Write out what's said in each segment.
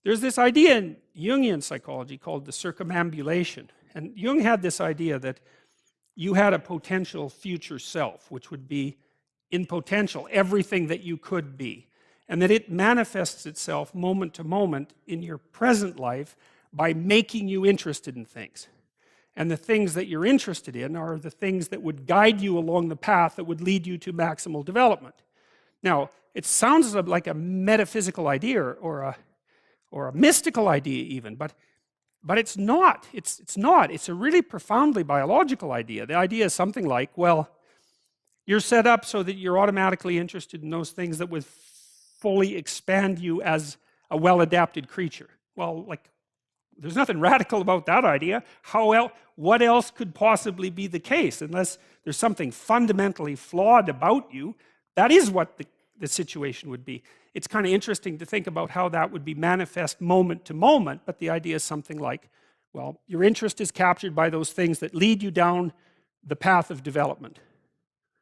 there's this idea in Jungian psychology called the circumambulation. And Jung had this idea that you had a potential future self, which would be in potential everything that you could be. And that it manifests itself moment to moment in your present life by making you interested in things. And the things that you're interested in are the things that would guide you along the path that would lead you to maximal development. Now, it sounds like a metaphysical idea or a mystical idea even, but it's not. It's not. It's a really profoundly biological idea. The idea is something like, well, you're set up so that you're automatically interested in those things that would fully expand you as a well-adapted creature. Well, like, there's nothing radical about that idea. What else could possibly be the case? Unless there's something fundamentally flawed about you, that is what the situation would be. It's kind of interesting to think about how that would be manifest moment to moment, but the idea is something like, well, your interest is captured by those things that lead you down the path of development.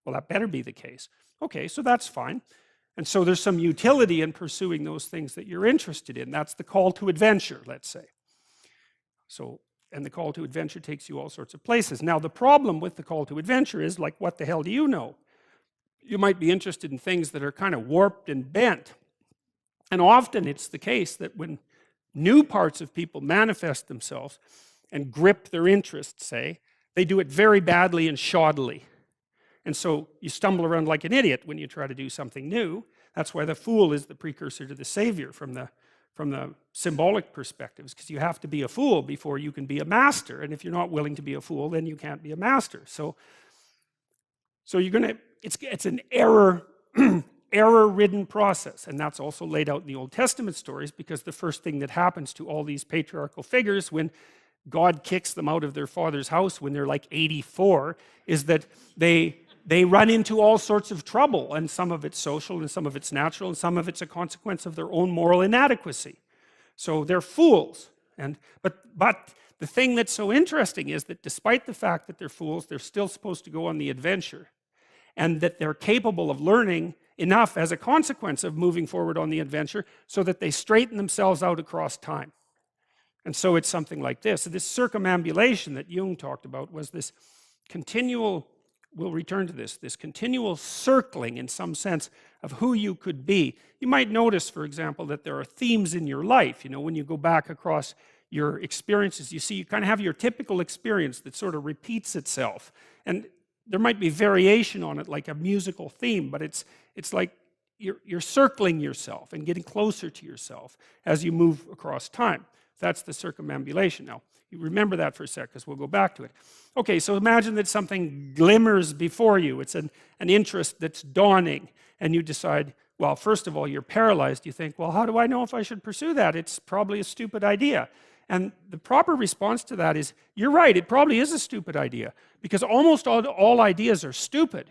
Well, that better be the case. Okay, so that's fine. And so there's some utility in pursuing those things that you're interested in. That's the call to adventure, let's say. So, and the call to adventure takes you all sorts of places. Now, the problem with the call to adventure is, like, what the hell do you know? You might be interested in things that are kind of warped and bent. And often it's the case that when new parts of people manifest themselves and grip their interests, say, they do it very badly and shoddily. And so you stumble around like an idiot when you try to do something new. That's why the fool is the precursor to the savior from the symbolic perspectives, because you have to be a fool before you can be a master. And if you're not willing to be a fool, then you can't be a master. So you're going to, it's an error-ridden process. And that's also laid out in the Old Testament stories, because the first thing that happens to all these patriarchal figures when God kicks them out of their father's house when they're like 84 is that they run into all sorts of trouble, and some of it's social and some of it's natural and some of it's a consequence of their own moral inadequacy. So they're fools. But the thing that's so interesting is that despite the fact that they're fools, they're still supposed to go on the adventure, and that they're capable of learning enough as a consequence of moving forward on the adventure so that they straighten themselves out across time. And so it's something like this. So this circumambulation that Jung talked about was this continual, we'll return to this continual circling in some sense of who you could be. You might notice, for example, that there are themes in your life. You know, when you go back across your experiences, you see you kind of have your typical experience that sort of repeats itself. And there might be variation on it, like a musical theme, but it's like you're circling yourself and getting closer to yourself as you move across time. That's the circumambulation. Now, you remember that for a sec, because we'll go back to it. Okay, so imagine that something glimmers before you. It's an interest that's dawning, and you decide, well, first of all, you're paralyzed. You think, well, how do I know if I should pursue that? It's probably a stupid idea. And the proper response to that is, you're right, it probably is a stupid idea, because almost all ideas are stupid.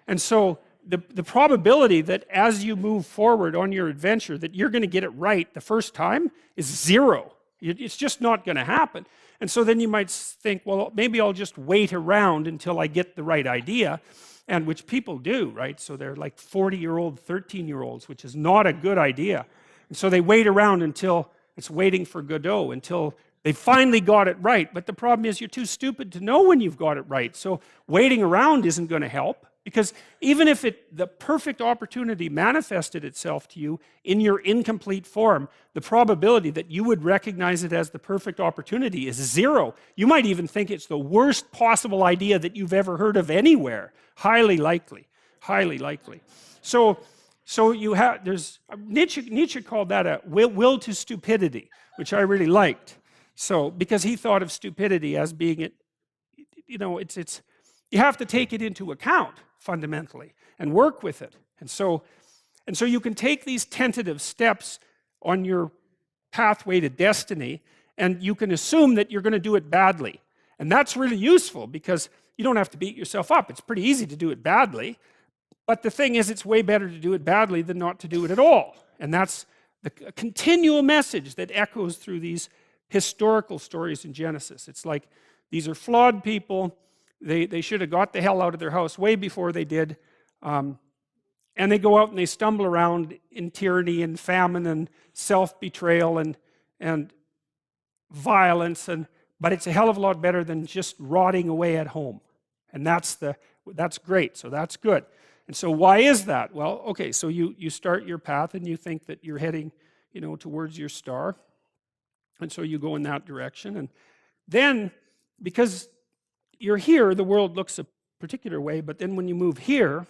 And so the probability that as you move forward on your adventure that you're going to get it right the first time is zero. It's just not going to happen. And so then you might think, well, maybe I'll just wait around until I get the right idea, and which people do, right? So they're like 40-year-old, 13-year-olds, which is not a good idea. And so they wait around until it's waiting for Godot, until they finally got it right. But the problem is you're too stupid to know when you've got it right. So waiting around isn't going to help, because even if the perfect opportunity manifested itself to you in your incomplete form, the probability that you would recognize it as the perfect opportunity is zero. You might even think it's the worst possible idea that you've ever heard of anywhere. Highly likely. Highly likely. So you have, Nietzsche called that a will to stupidity, which I really liked. So, because he thought of stupidity as being, you have to take it into account fundamentally and work with it. And so you can take these tentative steps on your pathway to destiny, and you can assume that you're going to do it badly. And that's really useful, because you don't have to beat yourself up. It's pretty easy to do it badly. But the thing is, it's way better to do it badly than not to do it at all. And that's the continual message that echoes through these historical stories in Genesis. It's like, these are flawed people. They should have got the hell out of their house way before they did. And they go out and they stumble around in tyranny and famine and self-betrayal. And and violence, but it's a hell of a lot better than just rotting away at home. And that's great, so that's good. And so why is that? Well, okay, so you start your path and you think that you're heading, towards your star. And so you go in that direction. And then, because you're here, the world looks a particular way, but then when you move here,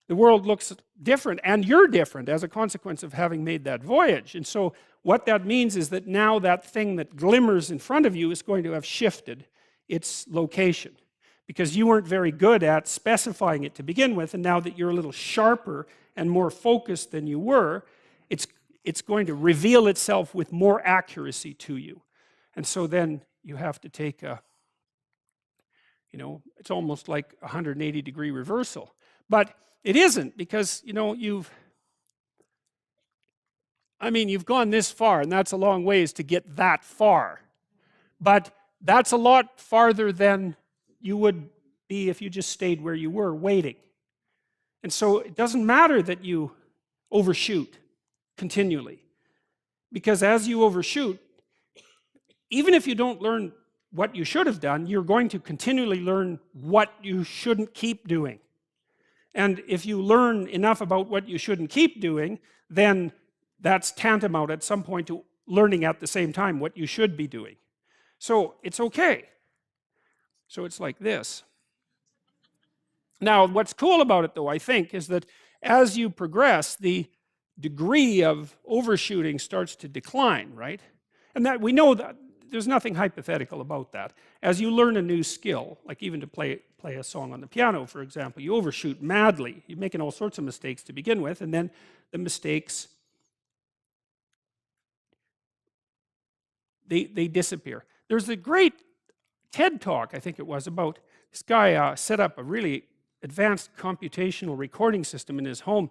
the world looks different, and you're different as a consequence of having made that voyage. And so what that means is that now that thing that glimmers in front of you is going to have shifted its location, because you weren't very good at specifying it to begin with, and now that you're a little sharper and more focused than you were, it's going to reveal itself with more accuracy to you. And so then you have to take it's almost like a 180-degree reversal. But it isn't, because, you've gone this far, and that's a long ways to get that far. But that's a lot farther than you would be if you just stayed where you were, waiting. And so it doesn't matter that you overshoot continually, because as you overshoot, even if you don't learn what you should have done, you're going to continually learn what you shouldn't keep doing. And if you learn enough about what you shouldn't keep doing, then that's tantamount at some point to learning at the same time what you should be doing. So it's okay. So it's like this. Now, what's cool about it, though, I think, is that as you progress, the degree of overshooting starts to decline, right? And that we know that there's nothing hypothetical about that. As you learn a new skill, like even to play a song on the piano, for example, you overshoot madly. You're making all sorts of mistakes to begin with, and then the mistakes, they disappear. There's a great TED talk, I think it was, about this guy set up a really advanced computational recording system in his home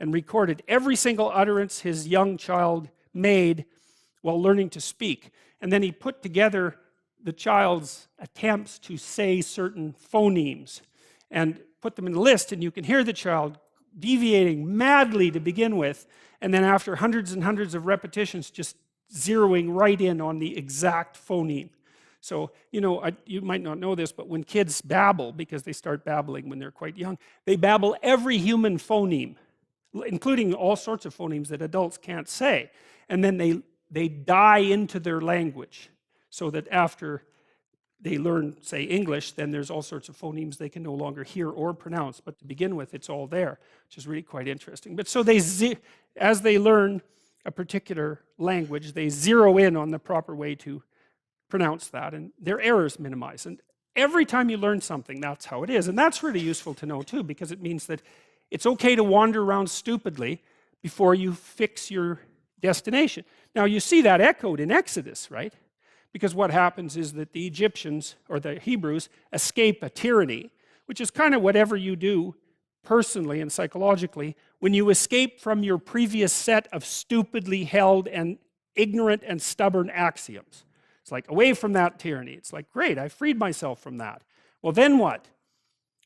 and recorded every single utterance his young child made while learning to speak. And then he put together the child's attempts to say certain phonemes and put them in a list, and you can hear the child deviating madly to begin with, and then after hundreds and hundreds of repetitions, just zeroing right in on the exact phoneme. So, you might not know this, but when kids babble, because they start babbling when they're quite young, they babble every human phoneme, including all sorts of phonemes that adults can't say. And then they die into their language, so that after they learn, say, English, then there's all sorts of phonemes they can no longer hear or pronounce. But to begin with, it's all there, which is really quite interesting. But so as they learn a particular language, they zero in on the proper way to pronounce that, and their errors minimize. And every time you learn something, that's how it is. And that's really useful to know, too, because it means that it's okay to wander around stupidly before you fix your destination. Now, you see that echoed in Exodus, right? Because what happens is that the Egyptians, or the Hebrews, escape a tyranny, which is kind of whatever you do personally and psychologically when you escape from your previous set of stupidly held and ignorant and stubborn axioms. It's like, away from that tyranny. It's like, great, I freed myself from that. Well, then what?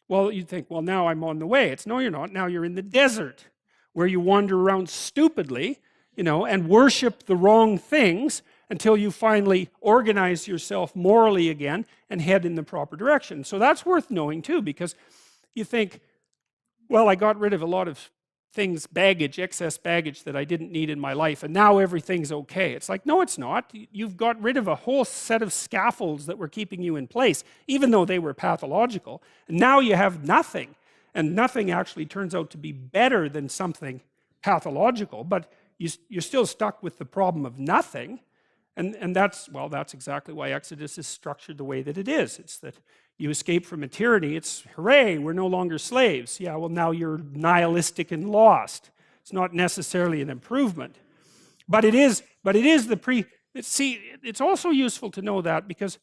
Well, you'd think, well, now I'm on the way. It's, no, you're not. Now you're in the desert, where you wander around stupidly, and worship the wrong things until you finally organize yourself morally again and head in the proper direction. So that's worth knowing, too, because you think, well, I got rid of a lot of things, excess baggage that I didn't need in my life, and now everything's okay. It's like, no, it's not. You've got rid of a whole set of scaffolds that were keeping you in place, even though they were pathological. And now you have nothing, and nothing actually turns out to be better than something pathological, but you're still stuck with the problem of nothing. And that's exactly why Exodus is structured the way that it is. It's that you escape from a tyranny. It's, hooray, we're no longer slaves. Yeah, well, now you're nihilistic and lost. It's not necessarily an improvement. But it is see, it's also useful to know that, because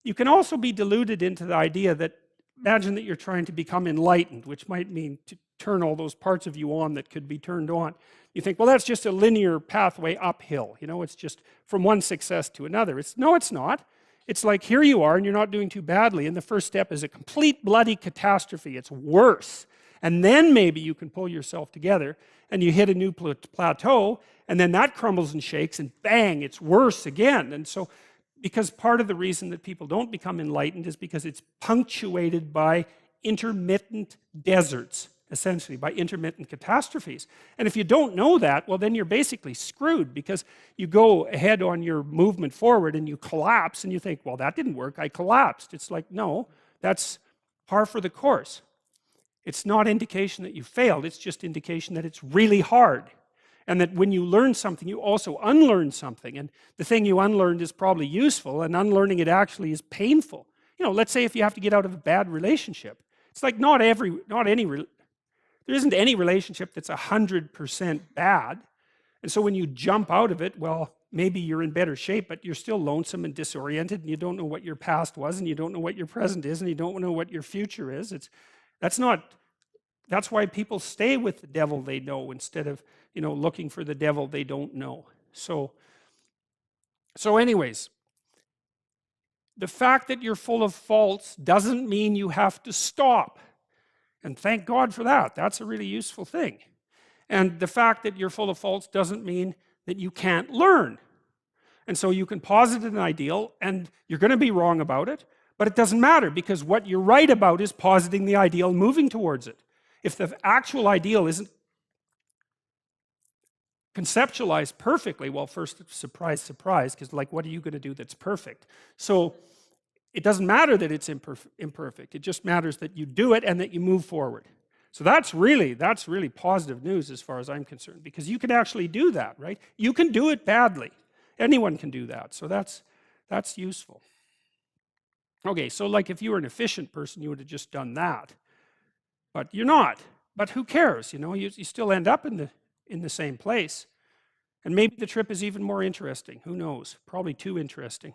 you can also be deluded into the idea that, imagine that you're trying to become enlightened, which might mean to turn all those parts of you on that could be turned on. You think, well, that's just a linear pathway uphill. It's just from one success to another. No, it's not. It's like, here you are, and you're not doing too badly, and the first step is a complete bloody catastrophe. It's worse. and then maybe you can pull yourself together and you hit a new plateau, and then that crumbles and shakes, and bang, it's worse again. And so, because part of the reason that people don't become enlightened is because it's punctuated by intermittent deserts, essentially, by intermittent catastrophes. And if you don't know that, well, then you're basically screwed, because you go ahead on your movement forward and you collapse and you think, well, that didn't work, I collapsed. It's like, no, that's par for the course. It's not indication that you failed, it's just indication that it's really hard. And that when you learn something, you also unlearn something. And the thing you unlearned is probably useful, and unlearning it actually is painful. You know, let's say if you have to get out of a bad relationship. It's like there isn't any relationship that's 100% bad. And so when you jump out of it, well, maybe you're in better shape, but you're still lonesome and disoriented, and you don't know what your past was, and you don't know what your present is, and you don't know what your future is. That's why people stay with the devil they know instead of, you know, looking for the devil they don't know. So anyways, the fact that you're full of faults doesn't mean you have to stop. And thank God for that. That's a really useful thing. And the fact that you're full of faults doesn't mean that you can't learn. And so you can posit an ideal, and you're going to be wrong about it, but it doesn't matter, because what you're right about is positing the ideal and moving towards it. If the actual ideal isn't conceptualized perfectly, well, first, surprise, surprise, because like, what are you going to do that's perfect? So it doesn't matter that it's imperfect. It just matters that you do it and that you move forward. So that's really positive news as far as I'm concerned, because you can actually do that, right? You can do it badly. Anyone can do that. So that's useful. Okay, so like if you were an efficient person, you would have just done that. But you're not. But who cares? You know, you still end up in the same place. And maybe the trip is even more interesting. Who knows? Probably too interesting.